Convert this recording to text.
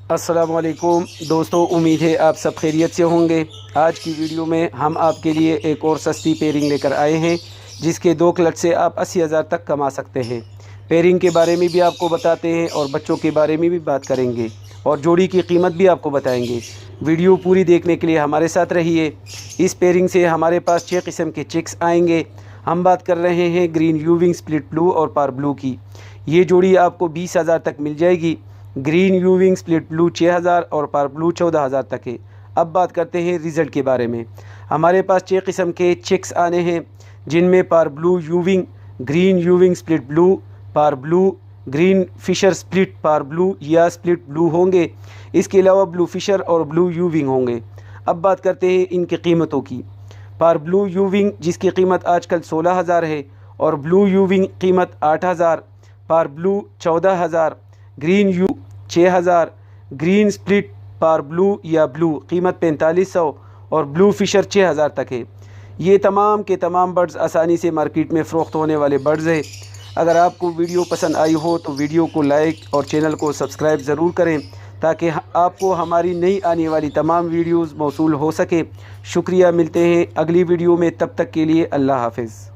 अस्सलामुअलैकुम दोस्तों, उम्मीद है आप सब खैरियत से होंगे। आज की वीडियो में हम आपके लिए एक और सस्ती पेयरिंग लेकर आए हैं जिसके 2 क्लच से आप 80,000 तक कमा सकते हैं। पेयरिंग के बारे में भी आपको बताते हैं और बच्चों के बारे में भी बात करेंगे और जोड़ी की कीमत भी आपको बताएंगे। वीडियो पूरी देखने के लिए हमारे साथ रहिए। इस पेयरिंग से हमारे पास 6 किस्म के चिक्स आएंगे। हम बात कर रहे हैं ग्रीन यूविंग स्प्लिट ब्लू और पार ब्लू की। ये जोड़ी आपको 20,000 तक मिल जाएगी। ग्रीन यूविंग स्प्लिट ब्लू 6,000 और पार ब्लू 14,000 तक है। अब बात करते हैं रिज़ल्ट के बारे में। हमारे पास 6 किस्म के चिक्स आने हैं जिनमें पार ब्लू यूविंग, ग्रीन यूविंग स्प्लिट ब्लू, पार ब्लू, ग्रीन फिशर स्प्लिट पार ब्लू या स्प्लिट ब्लू होंगे। इसके अलावा ब्लू फिशर और ब्लू यूविंग होंगे। अब बात करते हैं इनकी कीमतों की। पार ब्लू यूविंग जिसकी कीमत आजकल 16,000 है और ब्लू यूविंग कीमत 8,000, पार blue 14,000, green U 6,000, green split पार ब्लू या ब्लू कीमत 4500 और ब्लू फिशर 6,000 तक है। ये तमाम के तमाम बर्ड्स आसानी से मार्केट में फ़रोख्त होने वाले बर्ड्स हैं। अगर आपको वीडियो पसंद आई हो तो वीडियो को लाइक और चैनल को सब्सक्राइब ज़रूर करें ताकि आपको हमारी नई आने वाली तमाम वीडियोज़ मौसूल हो सके। शुक्रिया, मिलते हैं अगली वीडियो में, तब तक के लिए अल्लाह हाफ़िज़।